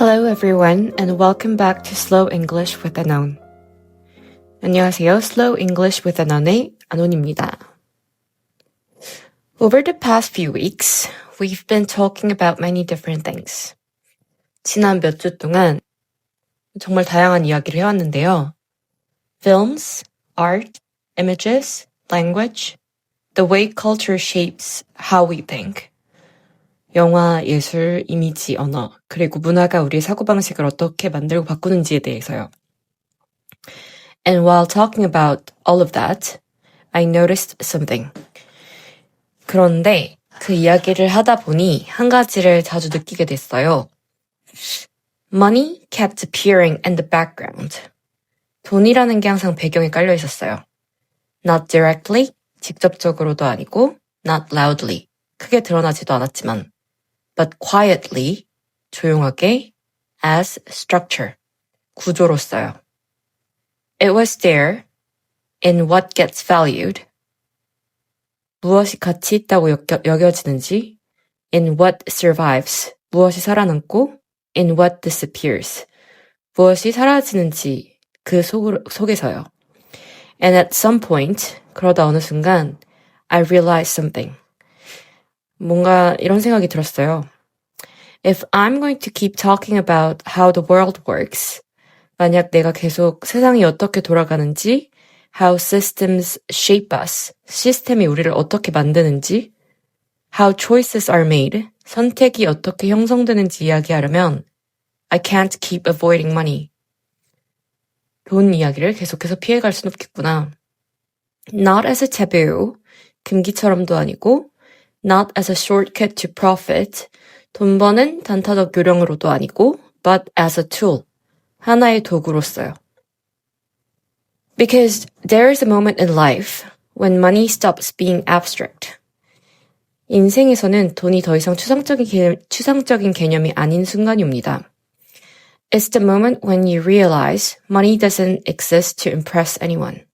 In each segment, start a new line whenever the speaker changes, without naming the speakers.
Hello everyone and welcome back to Slow English with Anon. 안녕하세요. Slow English with Anon의 Anon입니다. Over the past few weeks, we've been talking about many different things. 지난 몇 주 동안 정말 다양한 이야기를 해왔는데요. Films, art, images, language, the way culture shapes how we think. 영화, 예술, 이미지, 언어, 그리고 문화가 우리의 사고방식을 어떻게 만들고 바꾸는지에 대해서요. And while talking about all of that, I noticed something. 그런데 그 이야기를 하다 보니 한 가지를 자주 느끼게 됐어요. Money kept appearing in the background. 돈이라는 게 항상 배경에 깔려 있었어요. Not directly, 직접적으로도 아니고, not loudly, 크게 드러나지도 않았지만, but quietly, 조용하게, as structure, 구조로서요. It was there, in what gets valued, 무엇이 가치 있다고 여겨지는지, in what survives, 무엇이 살아남고, in what disappears, 무엇이 사라지는지 그 속에서요. And at some point, 그러다 어느 순간, I realized something. 뭔가 이런 생각이 들었어요. If I'm going to keep talking about how the world works, 만약 내가 계속 세상이 어떻게 돌아가는지, how systems shape us, 시스템이 우리를 어떻게 만드는지, how choices are made, 선택이 어떻게 형성되는지 이야기하려면, I can't keep avoiding money. 돈 이야기를 계속해서 피해갈 순 없겠구나. Not as a taboo, 금기처럼도 아니고, not as a shortcut to profit, 돈 버는 단타적 요령으로도 아니고, but as a tool, 하나의 도구로서요. Because there is a moment in life when money stops being abstract. 인생에서는 돈이 더 이상 추상적인 개념이 아닌 순간이 옵니다. It's the moment when you realize money doesn't exist to impress anyone.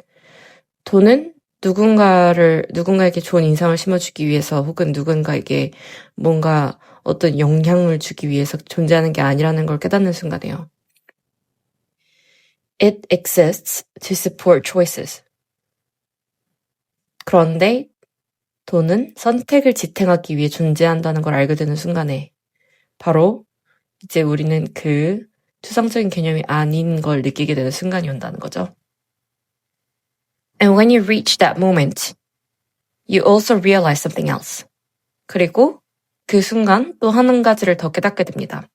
돈은 누군가에게 좋은 인상을 심어주기 위해서 혹은 누군가에게 뭔가 어떤 영향을 주기 위해서 존재하는 게 아니라는 걸 깨닫는 순간이에요. It exists to support choices. 그런데 돈은 선택을 지탱하기 위해 존재한다는 걸 알게 되는 순간에 바로 이제 우리는 그 추상적인 개념이 아닌 걸 느끼게 되는 순간이 온다는 거죠. And when you reach that moment, you also realize something else. 그리고 그 순간 또 한 가지를 더 깨닫게 됩니다.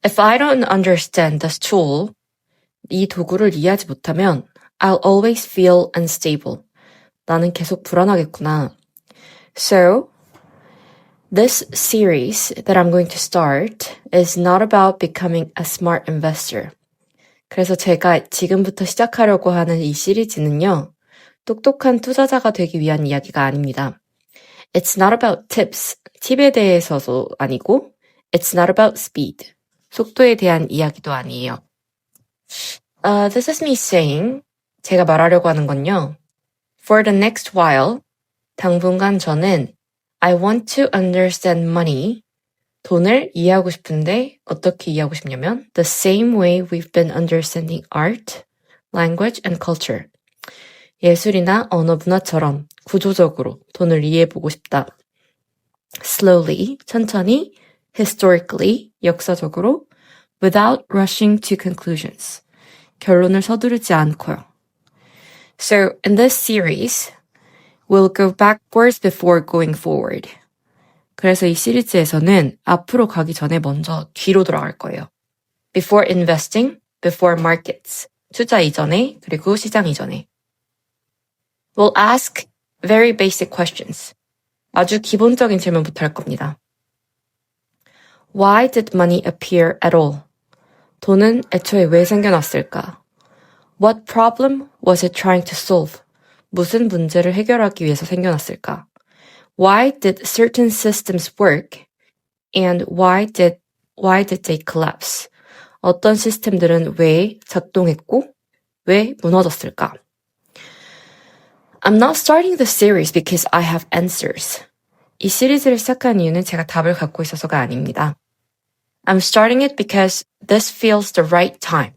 If I don't understand this tool, 이 도구를 이해하지 못하면 I'll always feel unstable. 나는 계속 불안하겠구나. So, this series that I'm going to start is not about becoming a smart investor. 그래서 제가 지금부터 시작하려고 하는 이 시리즈는요, 똑똑한 투자자가 되기 위한 이야기가 아닙니다. It's not about tips, 팁에 대해서도 아니고, it's not about speed, 속도에 대한 이야기도 아니에요. This is me saying, 제가 말하려고 하는 건요, for the next while, 당분간 저는 I want to understand money, 돈을 이해하고 싶은데 어떻게 이해하고 싶냐면 the same way we've been understanding art, language, and culture. 예술이나 언어 문화처럼 구조적으로 돈을 이해해보고 싶다. Slowly, 천천히, historically, 역사적으로, without rushing to conclusions. 결론을 서두르지 않고요. So, in this series, we'll go backwards before going forward. 그래서 이 시리즈에서는 앞으로 가기 전에 먼저 뒤로 돌아갈 거예요. Before investing, before markets. 투자 이전에, 그리고 시장 이전에. We'll ask very basic questions. 아주 기본적인 질문부터 할 겁니다. Why did money appear at all? 돈은 애초에 왜 생겨났을까? What problem was it trying to solve? 무슨 문제를 해결하기 위해서 생겨났을까? Why did certain systems work? And why did they collapse? 어떤 시스템들은 왜 작동했고 왜 무너졌을까? I'm not starting the series because I have answers. 이 시리즈를 시작한 이유는 제가 답을 갖고 있어서가 아닙니다. I'm starting it because this feels the right time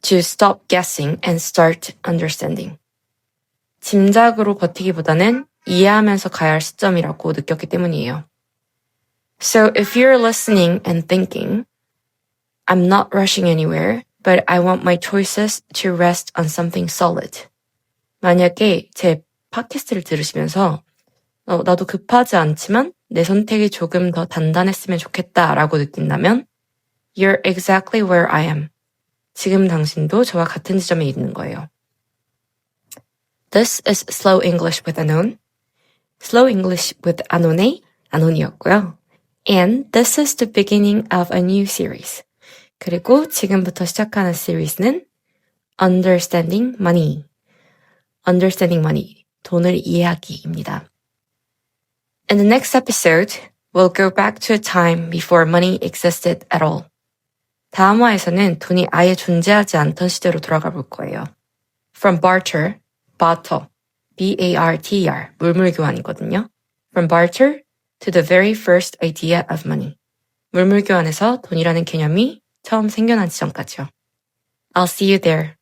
to stop guessing and start understanding. 짐작으로 버티기보다는 이해하면서 가야 할 시점이라고 느꼈기 때문이에요. So if you're listening and thinking, I'm not rushing anywhere, but I want my choices to rest on something solid. 만약에 제 팟캐스트를 들으시면서 나도 급하지 않지만 내 선택이 조금 더 단단했으면 좋겠다라고 느낀다면 You're exactly where I am. 지금 당신도 저와 같은 지점에 있는 거예요. This is Slow English with Anon. Slow English with Anon의 아논이었고요. And this is the beginning of a new series. 그리고 지금부터 시작하는 시리즈는 Understanding Money. Understanding Money. 돈을 이해하기입니다. In the next episode, we'll go back to a time before money existed at all. 다음 화에서는 돈이 아예 존재하지 않던 시대로 돌아가 볼 거예요. From barter, barter, B-A-R-T-E-R, 물물교환이거든요. From barter to the very first idea of money. 물물교환에서 돈이라는 개념이 처음 생겨난 지점까지요. I'll see you there.